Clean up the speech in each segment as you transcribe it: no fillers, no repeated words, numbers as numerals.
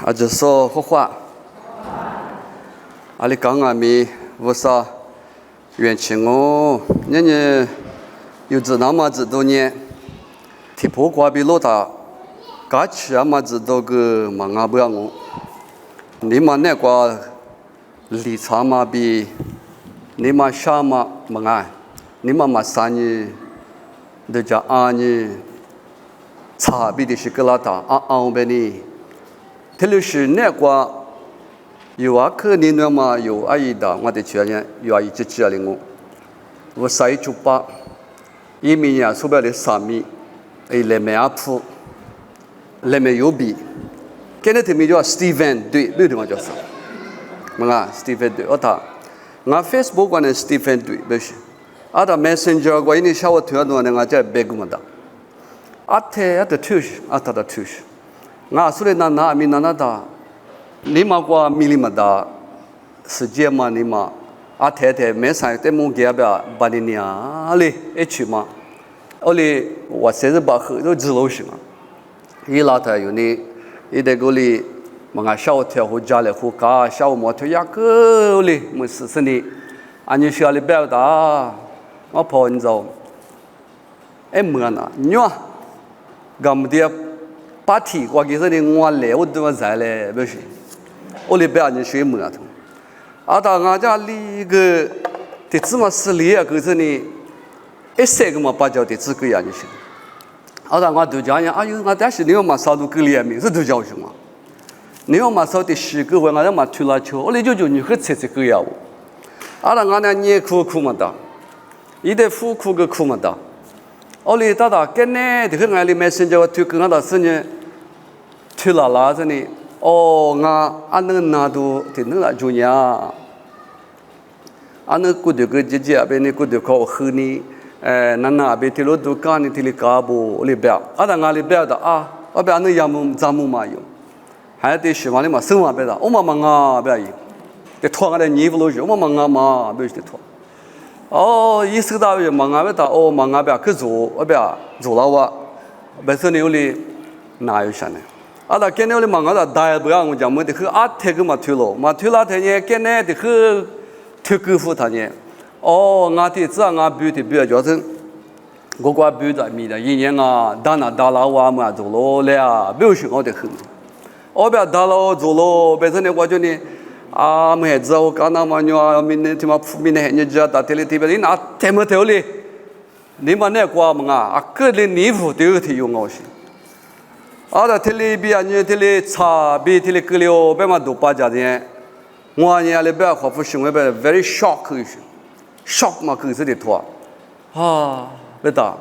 阿只说好话，阿里讲阿咪无啥冤情哦，人有知那么子多年，提破瓜比老大，嘎起阿么子多个忙阿不要我，你嘛那瓜理查嘛比，你嘛啥嘛忙啊，你嘛啥呢？都叫阿呢，差别的是个老大阿呗呢。特别是那个有啊，可能那么有阿姨的，我的家人有阿姨支持了我晒猪八，一米呀，说白了3米，来没阿铺，来没有比，今天他们叫 Steven 对，对的嘛叫啥？嘛 Steven 对，我Facebook 关的 Steven 对，不是，阿他 Messenger 关于小我推动的我在白个么的，阿他的推，阿他的推。我说的那米那的，你嘛过米里嘛的，世界嘛你嘛，阿太太没啥在木给边把你娘嘞一去嘛，我嘞我38后都知道是嘛，伊拉他有呢，伊在这里嘛俺小跳和家里和家小摩托呀个嘞，没事是呢，俺就小里表达，我跑你走，哎么呢，你啊，干么的？party 我给说的我来我都在嘞，不是，我来不要你学么啊？阿达俺家里个的芝麻丝里啊，可是呢，一三个嘛把叫的这个样就是，阿达我都讲呀，哎呦，我但是你要嘛烧到个里面，是都叫什么？你要嘛烧的10个我要嘛推拉车，我来就你和车个呀我，阿达俺那年苦嘛的，一代苦个苦嘛的，我来达跟呢，这个俺里面现在我推跟俺的是呢。去啦这里，哦，俺那拿到的那个中央，俺那古的个姐姐边那古的考核呢，那边提了都干呢提了干部里边，俺那里边的啊，我边那项目嘛有，还得希望你嘛生活边的，我嘛啊边有，得拖俺的衣服了去，我嘛嘛别得拖，哦，意思到有嘛俺边的，哦嘛俺边去做，我边做了哇，本身有哩哪有啥呢？阿达今年我们忙阿达大不要我讲么的，去阿泰个嘛推了他呢，今年的去推购付他呢，哦，俺的这俺标的标就是我标的米的，一年啊，打了我嘛做了了，不是我的很，我别打了做了，本身呢我就呢啊，没知道我干那么牛啊，明年他妈明年你知道打天里特别你拿太么头哩，你们那瓜么啊，个人衣服都有提用我些。阿达提里比啊，你提里茶比提里格里哦，别嘛都把家的，我呢里边华府行为边 very shock 一些 ，shock 嘛可是的多，啊，别打，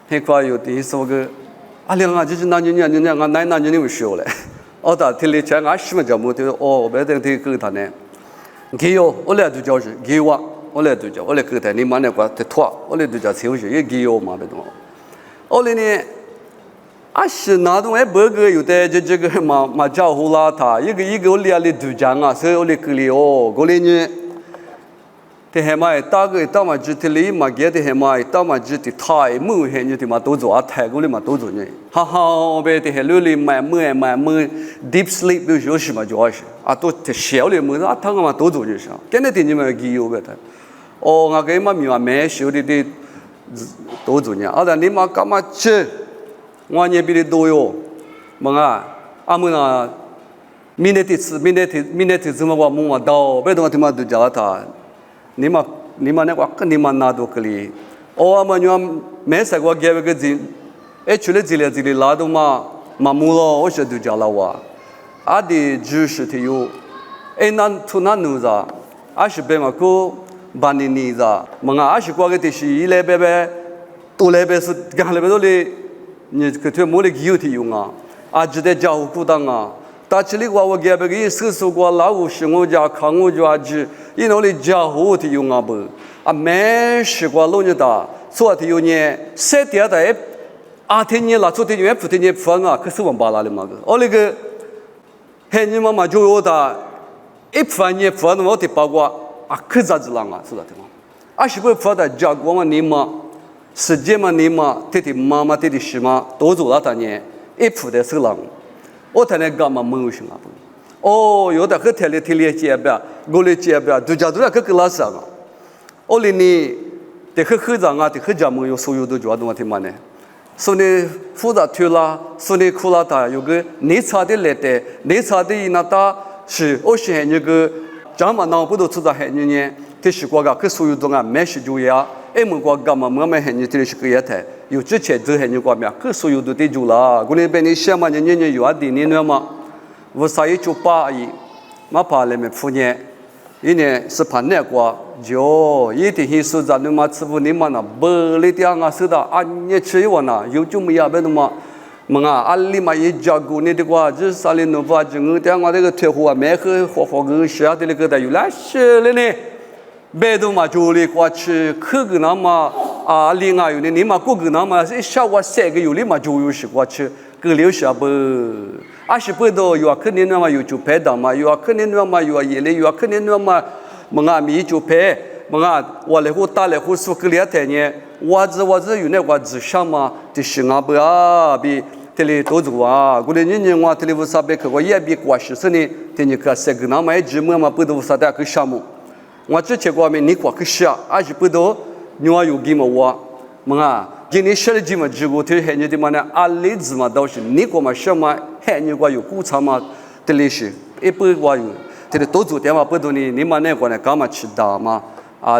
很快有的说个，啊，两个就是那年俺那年有学嘞，阿达提里讲俺什么叫么的哦，别等提个他呢，给哟，我来都叫是给我来都叫，我来个他你妈那个的多，我来都叫才会学，也给哟嘛别动，我来呢。啊是那种哎，不个有的这个嘛叫呼啦他，一个我俩里都讲啊，所以我里个里哦，我里呢，这还嘛大个到嘛只的里嘛给的还嘛到嘛只的太木还你的嘛都做啊，太个里嘛都做呢，哈哈，别的还里里买 deep sleep 就是嘛就是啊，都这小里么啊，他个嘛都做就是啊，今天你们给有别的，哦，我给嘛咪嘛买小的都做呢，啊，但你嘛干嘛吃？我那边的都有，么啊，阿们啊，明天怎么我们到，别的我他妈都叫他，你们那个跟你们拿到可以，哦，阿们要没啥个给个钱，哎，除了这里拉到嘛木了，我说都叫了我，阿的就是他有，哎，那突然弄着，阿是别嘛个把你着，么啊，阿是过个的是一来别，多来别是干来别多嘞。你可推莫里给有提用啊，啊，只得家务苦当啊，但这里我给别个叔叔过老五是我家看我家子，因为里家务提用啊不，啊没事过老人家，所以提用呢，谁点的啊天年了，昨天年不天年不啊，可是我巴拉的嘛个，我那个，嘿你妈妈就有的，一分年不的我得包括啊，可咋子啷啊，是的对吗？啊是不不的家过嘛你嘛。世界嘛，你嘛，弟弟妈妈、弟弟媳妇都做了，当年一铺的是人，我谈那干嘛没有什么不？哦，有的和天里结边，我里结边，度假都要个拉上啊。我里呢，得和长啊，得和家没有所有的主要东西嘛呢。所以复杂去了，所以苦了他有个内查的来的，内查的那他是我是那个，咱们那不都知道很多年，这是国家可所有东西没是主要，我国干嘛我们很多这是个也谈，有之前都很多国家可所有都得做了，我那边你想嘛，年有啊的年嘛，我啥也就8亿，嘛怕了没4年。一年是盘那个，就一天是说咱们吃不你们那不里点啊，是的，你吃完了，有就没有别的嘛，阿里嘛也加过你的话，就是啥哩弄法，就我点我这个退货啊，没和个下的那个的有那些了呢，别的嘛就里过去，可个那么另外有的你嘛过个那么一下我3个有的嘛就有些过去，个留下不。是不都有肯定那么有就拍的嘛，有肯定那么有也嘞，有肯定那么米就拍，我来户打来户说个两天呢，我有那个只想嘛，就是不比这里多做啊，我的人我这里无啥别个我也比过10年，这你看3个那么一直嘛不都无啥的个项目，我之前我们你过个下，是不都你话有给么我今年写了几么？结果他很多的嘛呢，例子嘛都是你过嘛什么，很多个有古场嘛的历史，一般个有，这里多做点嘛不多呢，你嘛那个呢干嘛吃的嘛？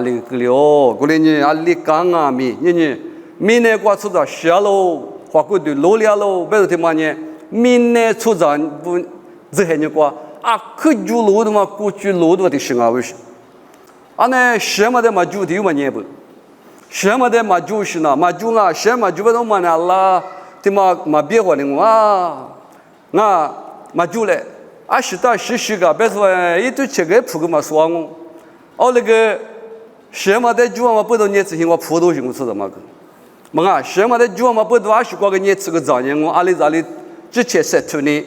里个了，过来呢里干啊米那个出到下喽，花过的老了喽，别说的嘛呢，那出到不这很多个可就路的嘛，过去路的的是为什？那什么的嘛就的嘛呢不？什么的嘛就是呢，嘛就什么就不懂嘛呢啦，的嘛别话的嘛就嘞，是到实个，别说一堆这个铺个嘛说我，那个什么的就嘛不懂你自己我普通人知道嘛个，什么的就嘛不懂是过个你这个杂人我里之前7年，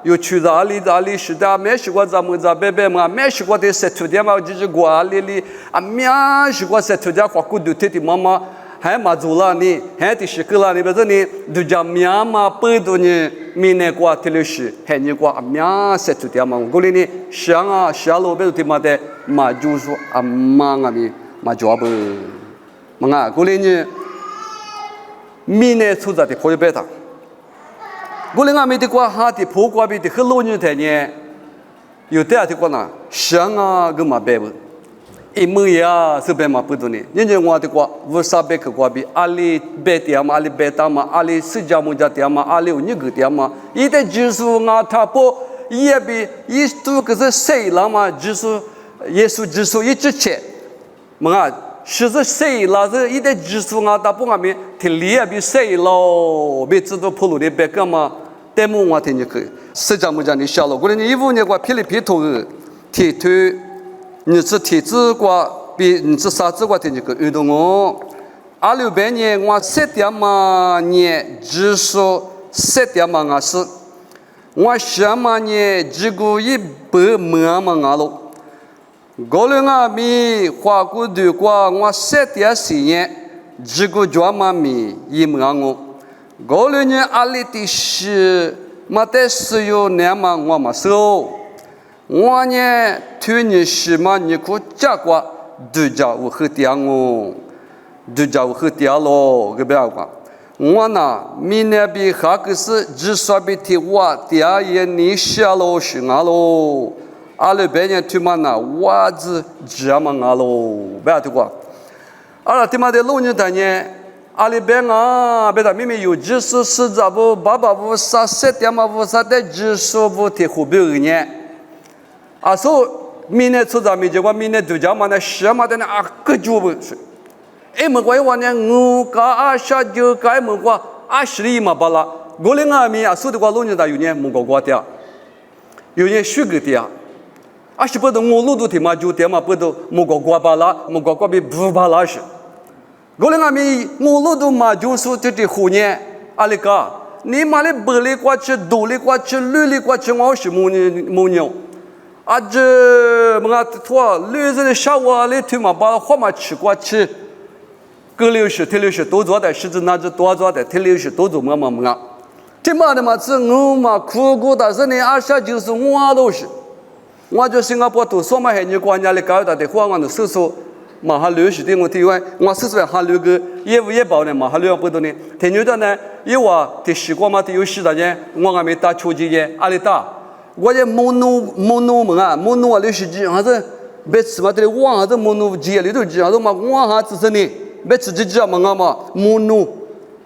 有去哪里是的，没去过咱们别没去过的7天嘛，就是过里没去过7天，花过2天的妈妈还嘛做了呢，还的是个了呢，别说呢，就叫面嘛不多呢，明年过的了是，还你过面7天嘛，我里呢想下路别说的嘛的嘛就是嘛就不，我里呢明年出来的可以别的。我另外没得过哈的破瓜比的很老年代呢，有的的过呢，想个嘛白不，一模呀是白嘛不多呢。人家我的过无啥白个瓜比，里白的嘛，里白的嘛，里释迦牟尼的嘛，里有你个的嘛，一旦就是他不也比一都个是谁了嘛，就是耶稣就是一直切，是谁了？是一旦就是他不俺们听里也比谁了，别知道普鲁的白个嘛。但我听你可释迦牟尼下了，我你15年过霹雳皮头的铁腿，你是铁子过比你是啥子过听你可运动哦。26年我7点嘛年只说7点嘛是，我什么年只顾100嘛了。过了米花过的过我7点4年只顾专门米1我。过了年里的是，没得使用那么我嘛收，我呢去年是嘛你可加过度假屋和点咯，个别个，我呢明年比哈个是只说比提我点也你下咯是咯，28年去嘛那我子这么咯，别的个，他妈的老年代呢。里边别的明有技术是咋不爸不啥7点嘛不啥的技术不提湖北人说明年出咱们结果明年度假嘛那什么的呢个就不是么过我呢我个下就个么过10里嘛巴拉我们说的话老年大有年么过的有年虚个的是不得我路都提嘛就点嘛不得么过巴拉么过比不巴拉是我路都嘛就是这后年里个你嘛的白里过去多里过去绿里过去我是母牛这托绿色的下午里头嘛把花嘛吃过去各60多做的是指那是多做的特60多做么这嘛的嘛是我嘛苦苦但是呢，阿下就是我都是，我就新加坡读书嘛，还你国家里搞的的话，我都搜索马哈流是的，我听完我搜索哈流个业务也包呢，马哈流不多呢，听牛的呢，有啊，的习惯嘛，的有时的呢，我还没打出去的，阿里打，我也蒙怒嘛啊，蒙怒啊，流是几还是别吃嘛，的我还是蒙怒几里头几，还是嘛我还只是呢，别吃几几嘛嘛蒙怒。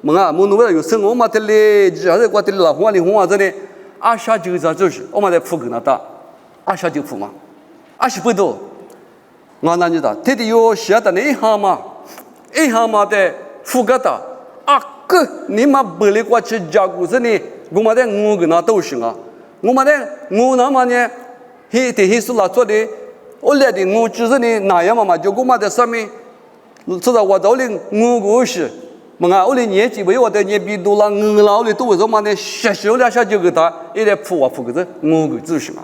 蒙怒为了有生活嘛，这里还是我这里老黄里红啊，这里阿下就就是我们在铺个那大，阿下就铺嘛，阿是不多，我那你的，这里有写的那一行嘛的铺个大，啊个你嘛不离过去加古子呢，我们在我个那都行啊，我们在我那么呢，黑是哪做的，我来的我就是呢那样嘛，就我们在上面，知道我到底我个是。我的年纪比我的年比多了，我老的多，什么呢？学了下就给他一来铺个子，我个就是嘛。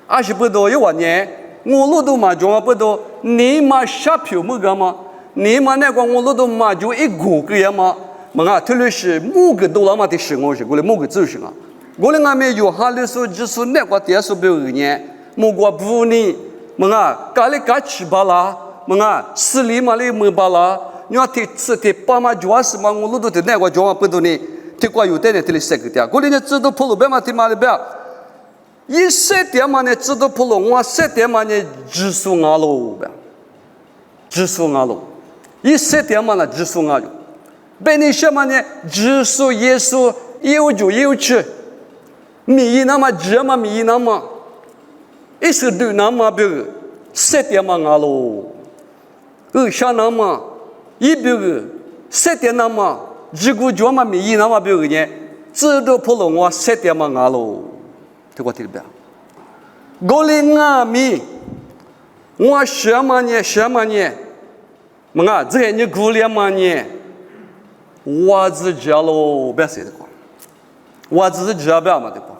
20不多有1年，我路都嘛就不多，你嘛下票么个嘛？你嘛那个我路都嘛就一个呀嘛？特别是某个多了嘛的是我是，我的某个就是嘛。我的俺们有哈的时候就是那个电视表演，某个不呢，家里家吃罢了，市里嘛里没罢了。你要提吃提爸妈主要是嘛，我路都提那个主要不多呢，提过有点呢，提了3个点。过年呢，知道普鲁别嘛提嘛的别，一3点嘛呢，知道普鲁我3点嘛呢，指数俺喽别，指数俺喽，一3点嘛呢，指数俺喽，别你什么呢？指数耶稣有就有吃，米那么指嘛米那么，一是对那么别3点嘛俺喽，下那么。一表个3点那么，如果叫嘛米那么表个呢，知道普罗我3点嘛俺喽，听我听不？我哩俺米，我什么呢？这你过来嘛呢？我是家喽，别说的过，我只是家别嘛的过。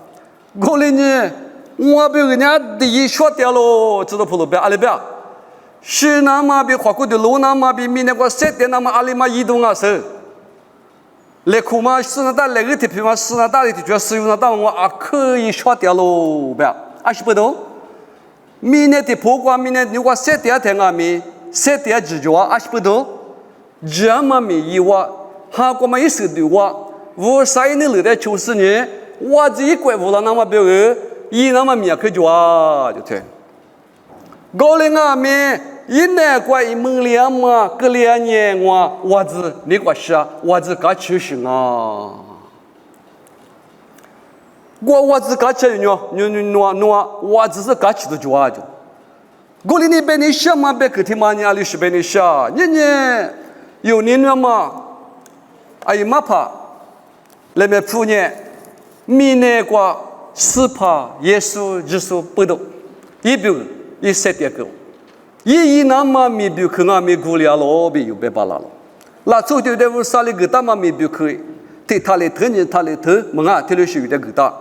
我哩呢，我表个呢第一学掉喽，知道普罗别阿里别。是那么比华国的路那么比米那个3点那么阿里嘛移动啊是，来苦嘛是那大来个铁皮嘛是那大的就使用那大我啊可以刷掉喽，不要，20不懂？米那的破瓜米那如果3点天啊米3点几就啊20不懂？这么米一瓦，哈过嘛10对瓦，我晒那里的就是呢，我这一块无了那么表个，一那么米啊可就啊就对。高龄啊面，一年过一门2嘛，隔2年我子你个是啊，我子搞出行啊，我子搞出喏，我只是搞出的就啊就，高龄你别你想嘛，别个天嘛你阿里是别你想，你有年了嘛，哎呀妈怕，那边铺呢，明年过4怕耶稣不懂，一表。一3点个，一那么米比可俺米古里阿罗比有别巴拉了，那走的在屋啥里个大嘛米比可以，提他来头呢他来头，提了是有点个大，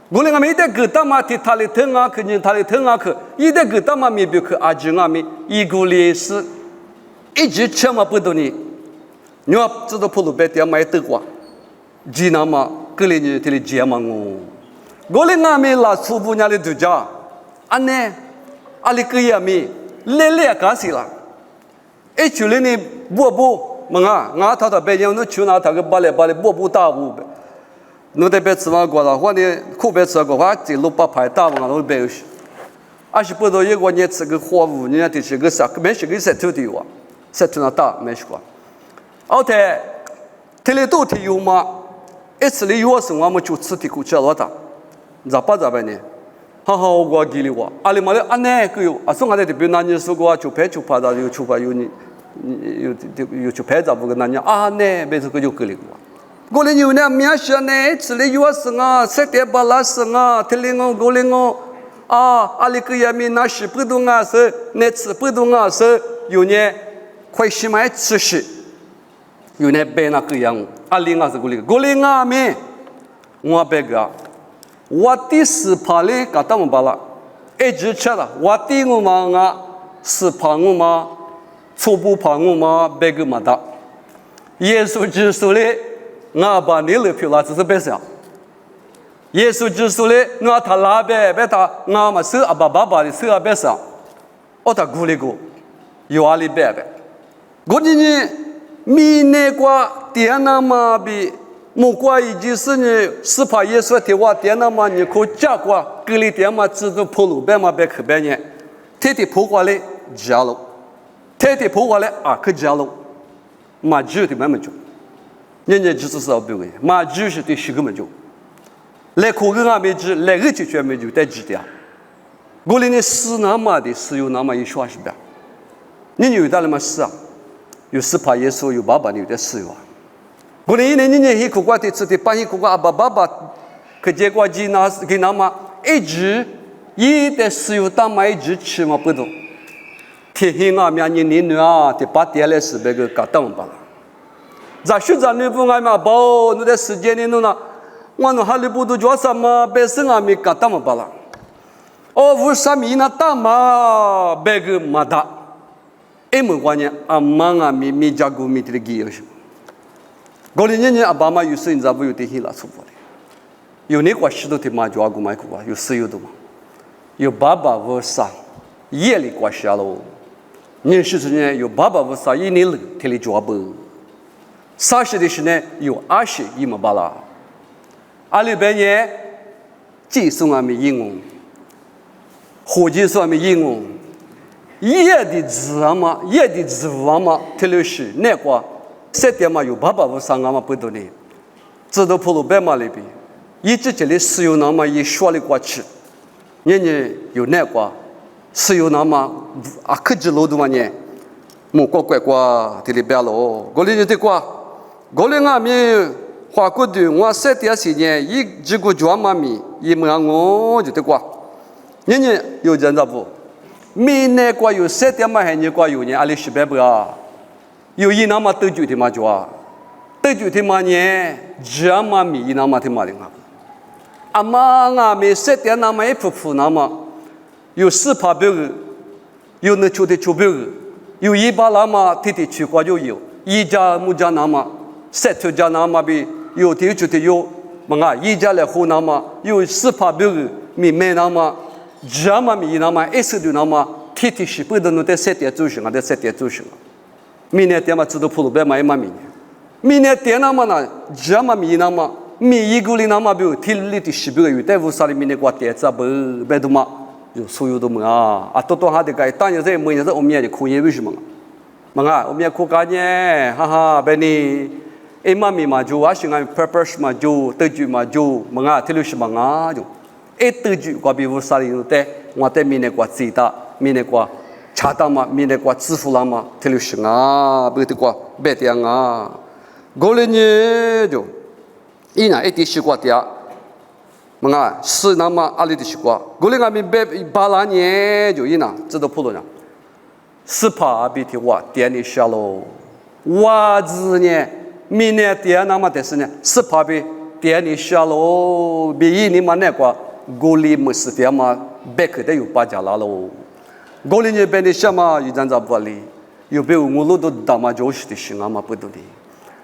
我那个没得个大嘛提他来头啊，可呢他来头啊可，一点个大嘛米比可阿吉俺米一古里是，一直吃嘛不多呢，你要知道普鲁别点买得过，吉那么格里呢提了吉嘛我那俺米拉初步伢里度假，安呢。阿里个呀咪，来干死了。一出来呢，波，俺他北京那去哪他个巴来波大步呗。侬得别吃嘛过了，或者苦别吃过，话这路把牌大嘛，侬别有些。20不到一个年吃个货物，人家就是个啥，没是个石头的哇，石头那大没是过。后头，这里都提有嘛，一次里有生活么就吃的苦吃了大，咋办呢？好我给你我，阿里嘛的阿奶个有，阿送阿的这边男人说过就拍就拍到有出发有你有就拍照不个男人阿奶别这个就给你我，我哩有呢面下呢，吃哩有生啊，3点8拉生啊，听哩我哩我啊，阿里个也没那是不懂啊是，那吃不懂啊是，有呢快些买吃些，有呢白那个样，阿里我是我哩我没，我白个。我第4趴哩，搞到我巴了，一直吃了。我第5嘛4趴我嘛，初步趴我嘛，别个嘛的。耶稣基督哩，我把你了票了，只是别想。耶稣基督嘞，我他拉别他，我嘛手阿爸爸爸的手阿别上，我他鼓励过，有阿里别别。我今年米内瓜电脑嘛比木瓜以及是呢，是怕耶稣的话电脑嘛，你可加瓜隔离电嘛，制度破路别嘛别去别呢，天天破过来加了，天天破过来啊可加了，嘛就的慢慢就，人家就是少不会，嘛就是的十个么就。来苦个俺没治，来个就全没就带治的。我连那死那么的死有那么一说是吧？你有的那么死啊？有死怕耶稣有爸爸有的死有啊？我连你一苦瓜的吃的，把一苦瓜爸爸，可结果几那给那么一直一的死有大嘛一直吃嘛不懂。天黑俺们你啊，的把点来是那个搞当吧了。咋学咱女不俺们包，那的时间里弄那。我那哈利波特叫什么？白生阿米干大么巴拉？哦，为啥米那大嘛？白个嘛大？哎，没关系，阿妈阿米家姑米的基友是。过了年阿爸妈有时你咋不有点黑了出发的？有那个许多的嘛就阿姑买过啊，有石油的嘛，有爸爸为啥夜里过下喽？年十年有爸爸为啥一年了天里抓不？30的时呢有20一么巴拉。阿里边呢，寄送俺们英文，火箭送俺们英文，夜的字啊嘛，夜的字啊嘛，特别是那个7点嘛有爸爸不上俺们不多呢，知道普鲁白马里边，一直这里石油那么一说的过去，人家有那个石油那么啊可知路的嘛呢，莫怪这里边喽，我里的quoi，我里俺们。花过的我7点时间一这个抓妈咪一问我就得过，人家有人咋不？明年过有7点嘛还你过有呢？阿里10不啊？有一那么多久的嘛抓？多久的嘛呢？抓妈咪一那么的嘛的啊？阿妈啊没7点那么一铺那么有400个，有那出的出标个，有100那么天去过就有，一家木家那么7家那么比。有的就得有，嘛一家来湖那么有400个米买那么，这么米那么10的那么，天是不得弄在7点走行啊，在7点走行啊。明年点嘛知道普鲁白买嘛明年点那么呢，这么米那么米一个里那么比如天里的10个有在屋啥里明年过点子不白的嘛，有所有的嘛啊，多哈的个，当然在每年在我们也苦也为什么？嘛我们也苦干呢，哈哈，白你。imami maju asingan purpose maju tuju maju menga telus manga jo tuju kwa bi usari te ngate mine kwa cita mine kwa chata ma mine kwa tsifula ma telus nga betu kwa betia nga golenye jo ina eti shikwa tia menga si nama ali di shikwa golenga mi be balanye jo ina zido pulo nya sipa bi ti wa dian ni shalo wa zi ne明年点那么的是呢，10比点你下喽，比一年嘛那个国里没事点嘛，别个的有8家啦喽，国里那边的什么有咱咋不哩？有别我路都大嘛就是的是嘛不多的，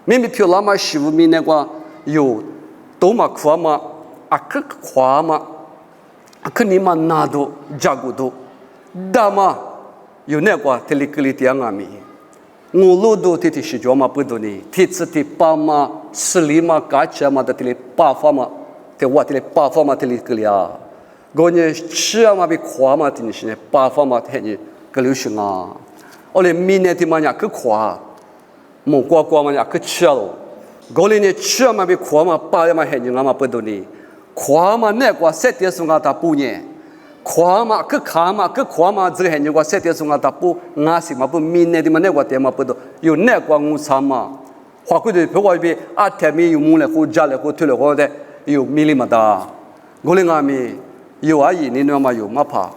明明票那么15明那个有多嘛快嘛，啊可快嘛，啊可你嘛拿到加古多，大嘛有那个特里克里点啊咪。我路都天天是做嘛不多呢，天次的8嘛、10嘛、9嘛的天里8方嘛，天我天里8方嘛天里个里啊，我呢10嘛比快嘛天是呢8方嘛天里个流行啊，我嘞明年天嘛呀可快，莫瓜嘛呀可吃了，我嘞呢10嘛比快嘛8嘛天里嘛不多呢，快嘛那个7点钟啊打半年。快嘛，可快嘛，可快嘛，这个很多个7点钟啊，打不俺是嘛不明年的嘛那个点嘛不多，有那个误差嘛，花过的不过比8天没有木了，或加了或退了或的有米里嘛的，我嘞俺们有阿姨你那嘛有嘛怕，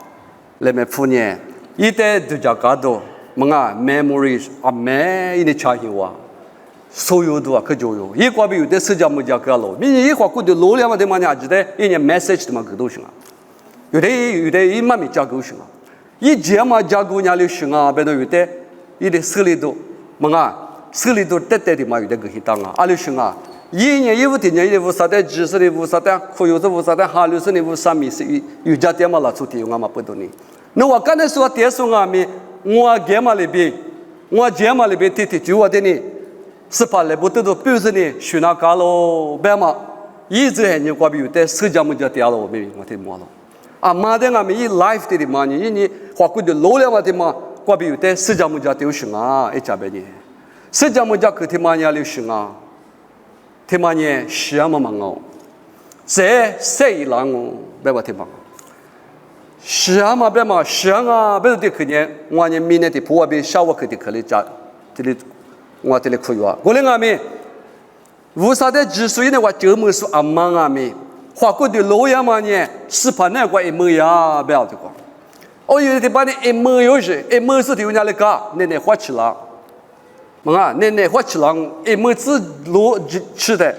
来me夫呢，一代都叫搞到，么啊 memories 啊没一点差异哇，所有都啊可就有，一个比有的社交媒体搞了，明年一花过的流量嘛的嘛呢，记得一年 message 的嘛可都行啊。有的一慢慢加高行啊，一节嘛加高伢里行啊，别的有的手里头，么啊手里头得的嘛有的个去当啊，阿里行啊，一年一五天年一五啥的，知识的五啥的，可有是五啥的，哈律师的五啥米是有家点嘛拉出题我嘛不懂呢。那我刚才说点说啊米，我干嘛里边，我干嘛里边提就我的呢，是怕来不得到表示呢，学那干喽，别嘛，一直还你过比有的社交么就点了我没我听没了。啊，妈的啊米一 life 的嘛，你花过的老了嘛的嘛，过比有的社交么就丢行啊，一家别呢，社交么就可听嘛呀流行啊。听嘛呢，什么忙哦？这谁让哦？别话听嘛。什么别嘛？什么别的可能，我呢明年的普瓦比小我可的可里家，这里我这里可以啊。我嘞阿妹，为啥的之所以呢，我这么说阿妈阿妹，花过的老呀嘛呢，是怕那个一模呀，不要这个。哦，有的把你一模有些，一模是的有哪里搞？那花起了。嘛，那花起郎一么子罗吃的，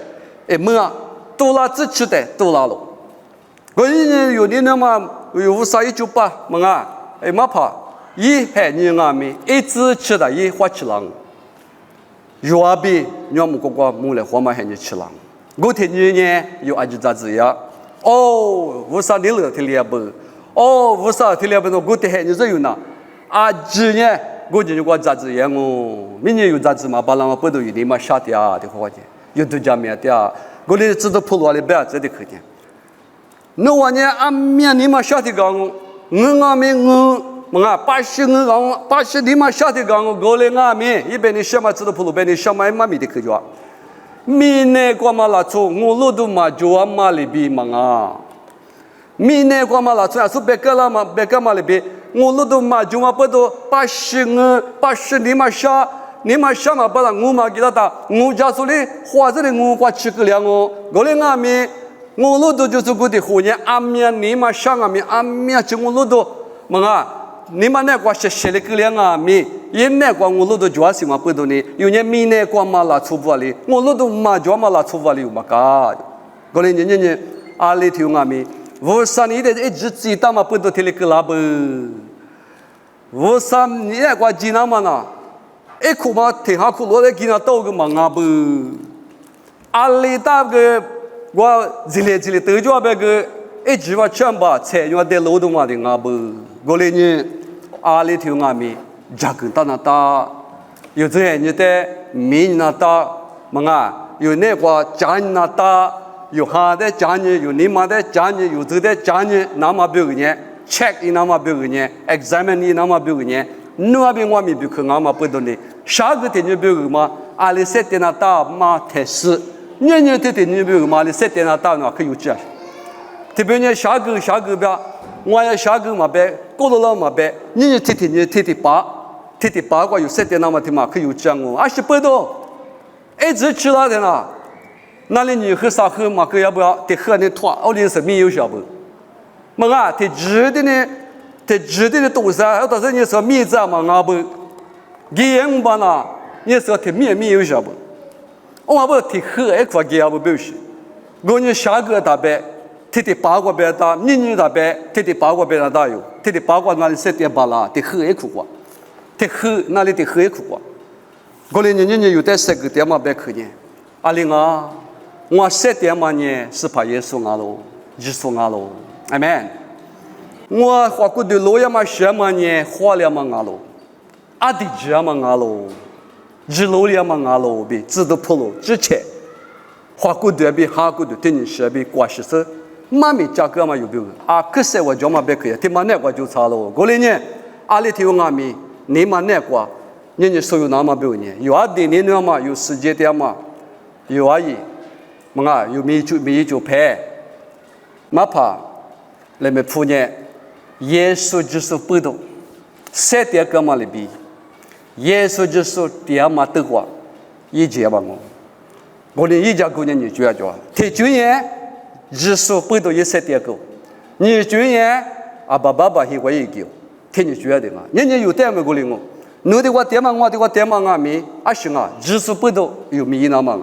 一么啊，多拉子吃的多拉咯。我有的那么有啥198嘛啊，哎嘛怕，一海你阿咪一直吃的一花起郎，有阿比你们哥哥木来花嘛海你吃郎，我听你呢有阿吉咋子呀？哦，为啥你乐听了不？哦，为啥听了不？我听海你这有哪？阿吉呢？我今年我杂志样哦，明年有杂志嘛，把人们不都有你嘛下的啊，的话的，有都讲面的啊，我哩知道普罗的不要这的可点。那我呢，俺面你嘛下的讲，我阿面我嘛80我讲80你嘛下的讲，我哩阿面一边你什么知道普罗，边你什么嘛咪的可叫，明年过嘛拉出我路都嘛就阿嘛里比嘛啊，明年过嘛拉出啊，说别个啦嘛，别个嘛里比。我路都嘛就嘛不多80你嘛下嘛不然我嘛给他打我家说的花子的我挂吃个两哦我的阿米我路都就是个的后年阿米你嘛上阿米阿米就我路都嘛啊你嘛那挂写了个两阿米也那挂我路都主要是嘛不多呢有年米那挂嘛拉出不里我路都嘛就嘛拉出不里嘛噶我的年阿里头阿米我上你的一直知道嘛不多听了个拉不我上你那个济南嘛呐，一哭嘛挺下哭，我在济南到个忙啊不，阿里大个我这里得着那个一句话全把菜用在楼头嘛的啊不，我来呢阿里头阿米，加个大那大，有这样你的米那大，嘛啊，有那个家那大，有哈的家呢，有你妈的家呢，有这的家呢，那么别个呢。check 伊那么标个呢 ，examine 伊那么标个呢，那边我们标个俺们不懂的，下个天就标个嘛，阿里7点那打嘛特斯，年天你标个嘛，阿里7点那打那可有这，特别呢下个标，我要下个嘛别，过了了嘛别，你天八个有7点那么天嘛可有这哦，阿是不懂，一直吃了的啦，那里你喝啥喝嘛可要不要？得喝那拖，奥利是没有晓不？嘛啊，他指的多少？要到时你说米子嘛啊不，给人吧那，你说他米有晓不？我不他喝一块给也不表示，我你下个大白，他的八个白大，你大白，他的八个白大有，他的八个那里7点8啦，他喝一块瓜，他喝那里他喝一块瓜，我哩你有点7个点嘛白可呢，阿玲啊，我7点嘛呢是怕耶稣啊喽，耶稣啊喽。阿门。我花过的路呀嘛什么呢？花了嘛阿罗，阿弟子嘛阿罗，日路了嘛阿罗比，知道普罗之前，花过的比哈过的天你是比挂实是，妈咪价格嘛有比啊，可是我就嘛别可以，他妈那个就差了。过来呢，阿里头阿咪，你嘛那个，你所有那么比呢？有阿弟你那嘛有世界的嘛，有阿姨，嘛啊有米酒配，嘛怕。来meพูเนี่ย耶稣就是不懂7点干嘛里比耶稣就是点嘛得过一节嘛我连一家姑娘你觉着他就业耶稣不懂也7点够你觉业啊爸爸he会一个他你觉得嘛人家有点没过来我的话点嘛我的话点嘛啊米啊行啊耶稣不懂有米那嘛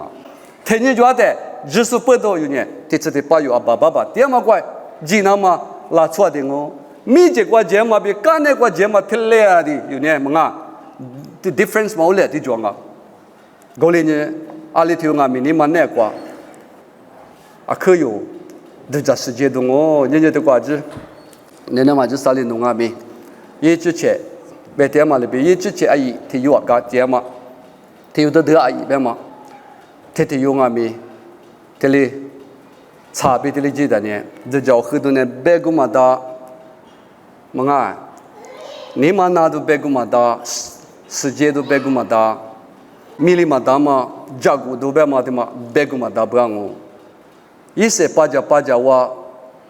他你觉得耶稣不懂有呢他这里把有啊爸爸点嘛怪济南嘛拉出的哦，米这个节嘛比干那个节嘛特别的，有呢么啊？the difference 冇咧，你讲啊？我哩呢，阿里头阿米你们那瓜，啊可有，都在世界中哦，人家的瓜子，你那嘛就啥里弄阿米，也之前，白天嘛里边也之前阿姨提有啊个节嘛，提有的阿姨白嘛，提有阿米，提里差别提里几多呢？这叫很多呢白古嘛的，么啊，你们那都白古嘛的，世界都白古嘛的。米里马达嘛，加古都白马的嘛，白古马达不让我。一些巴家哇，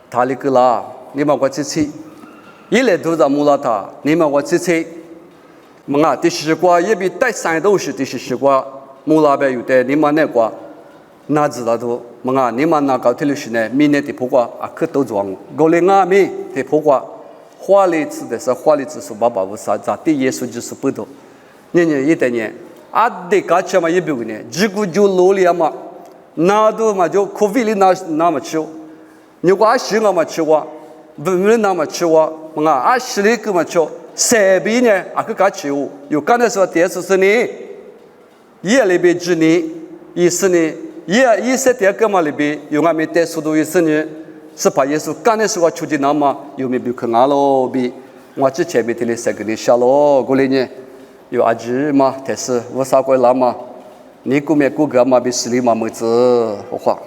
塔里克拉，你们我支持。一来都在穆拉塔，你们我支持。么啊，第十瓜也比第三都是第十瓜，穆拉边有的，你们那瓜，哪知道都么啊？你们那搞体力时呢，明年的破瓜啊，可都装。过来俺们的破瓜，花里子的是花里子是爸无啥，咋地耶稣就是不多，年一代年。啊，得搞起嘛也别个呢，只顾就努力嘛，那都嘛就可费力那么吃，你果啊是那么吃哇，不那么吃哇，么啊是那个么吃，谁比呢？啊个搞吃哦，有刚才说电视是呢，夜里边之呢，意思呢，夜些点个嘛里边有俺们带速度意思呢，是把耶稣刚才说出去那么有没有看俺咯比，我之前边听的三个的下咯，过来呢。有阿姐嘛，但是我啥过来嘛？你姑妈姑哥嘛，比市里嘛么子好话。